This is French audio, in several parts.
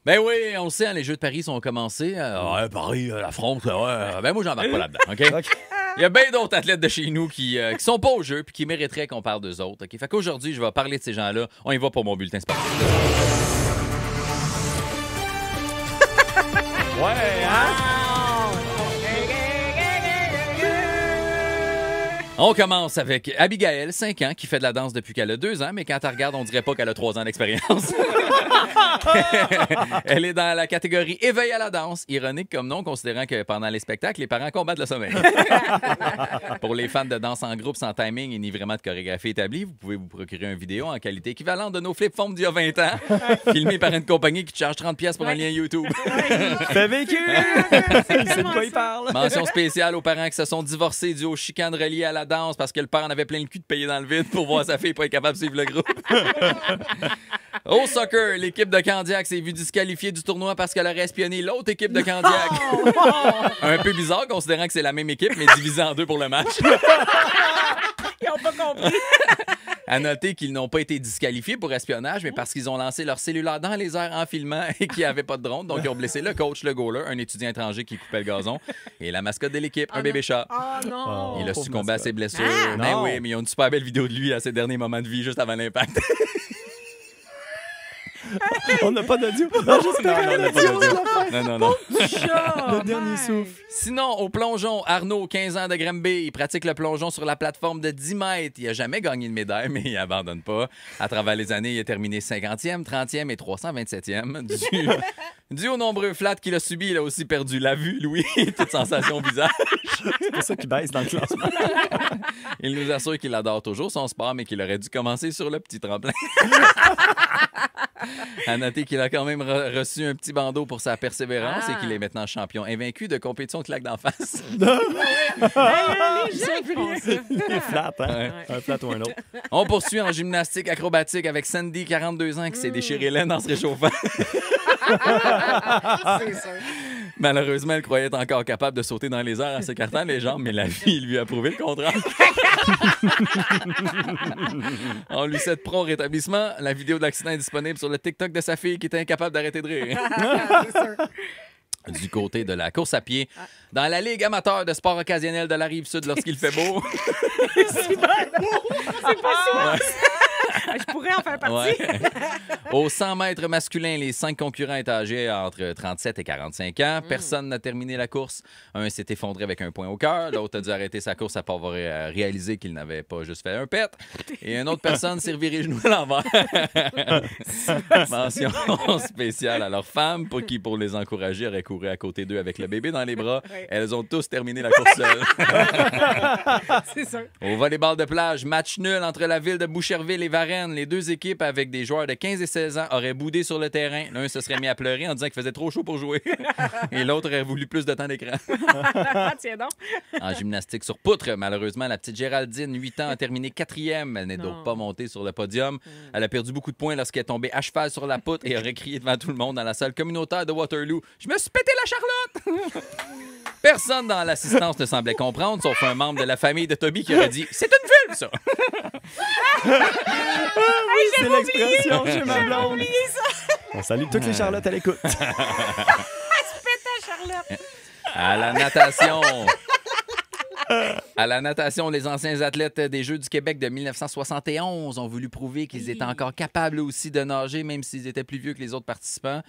Ben oui, on le sait, hein, les Jeux de Paris sont commencés. Ouais, Paris, la France, ouais. Ben moi, j'embarque pas là-dedans, OK? Il y a bien d'autres athlètes de chez nous qui sont pas au jeu puis qui mériteraient qu'on parle d'eux autres, OK? Fait qu'aujourd'hui, je vais parler de ces gens-là. On y va pour mon bulletin sportif. Ouais, hein? On commence avec Abigail, 5 ans, qui fait de la danse depuis qu'elle a 2 ans, mais quand elle regarde, on dirait pas qu'elle a 3 ans d'expérience. Elle est dans la catégorie éveil à la danse. Ironique comme nom, considérant que pendant les spectacles, les parents combattent le sommeil. Pour les fans de danse en groupe sans timing et ni vraiment de chorégraphie établie, vous pouvez vous procurer une vidéo en qualité équivalente de nos flip-phones d'il y a 20 ans, filmée par une compagnie qui te charge 30$ pour un lien YouTube. Fait vécu! Il sait de quoi il parle. Mention spéciale aux parents qui se sont divorcés dû aux chicanes reliées à la danse parce que le père en avait plein le cul de payer dans le vide pour voir sa fille pas être capable de suivre le groupe. Au soccer, l'équipe de Candiac s'est vue disqualifiée du tournoi parce qu'elle aurait espionné l'autre équipe de Candiac. Un peu bizarre considérant que c'est la même équipe mais divisée en deux pour le match. Ils n'ont pas compris. À noter qu'ils n'ont pas été disqualifiés pour espionnage, mais parce qu'ils ont lancé leur cellulaire dans les airs en filmant et qu'il n'y avait pas de drone. Donc, ils ont blessé le coach, le goaler, un étudiant étranger qui coupait le gazon et la mascotte de l'équipe, un bébé chat. Oh non! Il a succombé à ses blessures. Ah! Ben Non. oui, mais ils ont une super belle vidéo de lui à ses derniers moments de vie juste avant l'impact. On n'a pas d'audio. Non, juste Non, on n'a pas d'audio. Non. le dernier souffle. Sinon, au plongeon, Arnaud, 15 ans de Granby, il pratique le plongeon sur la plateforme de 10 mètres. Il n'a jamais gagné de médaille, mais il abandonne pas. À travers les années, il a terminé 50e, 30e et 327e. Dû aux nombreux flats qu'il a subis, il a aussi perdu la vue, l'ouïe et toute sensation au visage. C'est pour ça qu'il baisse dans le classement. Il nous assure qu'il adore toujours son sport, mais qu'il aurait dû commencer sur le petit tremplin. À noter qu'il a quand même reçu un petit bandeau pour sa persévérance et qu'il est maintenant champion invaincu de compétition de claque d'en face. Les gens qui font ça. Il est flat, hein? Ouais. Un flat ou un autre. On poursuit en gymnastique acrobatique avec Sandy, 42 ans, qui s'est déchiré l'aine en se réchauffant. C'est sûr. Malheureusement, elle croyait être encore capable de sauter dans les airs en s'écartant les jambes, mais la vie lui a prouvé le contraire. On lui souhaite prompt rétablissement. La vidéo de l'accident est disponible sur le TikTok de sa fille qui était incapable d'arrêter de rire. C'est sûr. Du côté de la course à pied, dans la Ligue amateur de sport occasionnel de la Rive-Sud lorsqu'il fait beau. C'est pas si Je pourrais en faire partie. Ouais. Aux 100 mètres masculins, les 5 concurrents étaient âgés entre 37 et 45 ans. Personne n'a terminé la course. Un s'est effondré avec un point au cœur. L'autre a dû arrêter sa course après avoir réalisé qu'il n'avait pas juste fait un pet. Et une autre personne s'est reviré les genoux à l'envers. Mention spéciale à leurs femmes pour les encourager, auraient couru à côté d'eux avec le bébé dans les bras. Ouais. Elles ont tous terminé la course seules. C'est sûr. Au volleyball de plage, match nul entre la ville de Boucherville et Varennes. Les deux équipes avec des joueurs de 15 et 16 ans auraient boudé sur le terrain. L'un se serait mis à pleurer en disant qu'il faisait trop chaud pour jouer. Et l'autre aurait voulu plus de temps d'écran. Tiens donc. En gymnastique sur poutre, malheureusement, la petite Géraldine, 8 ans, a terminé 4e. Elle n'est donc Non. pas montée sur le podium. Elle a perdu beaucoup de points lorsqu'elle est tombée à cheval sur la poutre et aurait crié devant tout le monde dans la salle communautaire de Waterloo. « Je me suis pété la Charlotte! » Personne dans l'assistance ne semblait comprendre, sauf un membre de la famille de Toby qui aurait dit « C'est une vulve, ça! » C'est l'expression chez ma J'avais blonde. oublié ça. On salue toutes les Charlottes à l'écoute. Pétain, Charlotte. À la natation. À la natation, les anciens athlètes des Jeux du Québec de 1971 ont voulu prouver qu'ils étaient encore capables aussi de nager, même s'ils étaient plus vieux que les autres participants.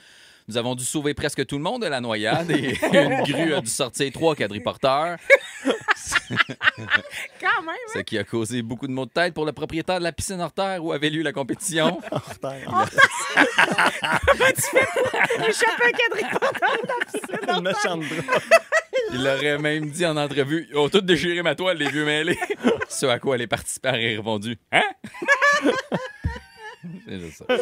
Nous avons dû sauver presque tout le monde de la noyade et une grue a dû sortir 3 quadriporteurs, Quand même. ce qui a causé beaucoup de maux de tête pour le propriétaire de la piscine hors terre où avait lieu la compétition. Échapper un quadriporteur dans la piscine. Une méchante drôle. Il aurait même dit en entrevue « Ils ont tous déchiré ma toile, les vieux mêlés. » Ce à quoi les participants auraient répondu « Hein? » C'est juste ça.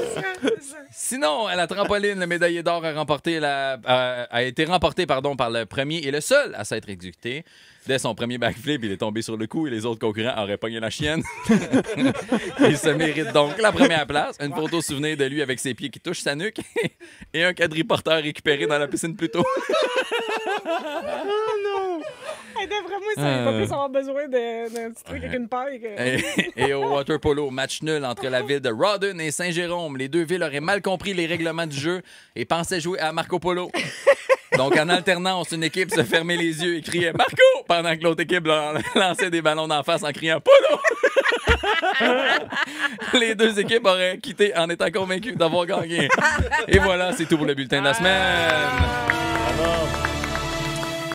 Sinon, à la trampoline, le médaillé d'or a été remporté par le premier et le seul à s'être exécuté. Dès son premier backflip, il est tombé sur le cou et les autres concurrents auraient pogné la chienne. Il se mérite donc la première place. Une photo souvenir de lui avec ses pieds qui touchent sa nuque et un quadriporteur récupéré dans la piscine plus tôt. D'après moi, ça, il va plus avoir besoin d'un petit truc avec une paille. Et au water polo, match nul entre la ville de Rawdon et Saint-Jérôme. Les deux villes auraient mal compris les règlements du jeu et pensaient jouer à Marco Polo. Donc, en alternance, une équipe se fermait les yeux et criait Marco pendant que l'autre équipe lançait des ballons d'en face en criant Polo. Les deux équipes auraient quitté en étant convaincus d'avoir gagné. Et voilà, c'est tout pour le bulletin de la semaine. Bravo.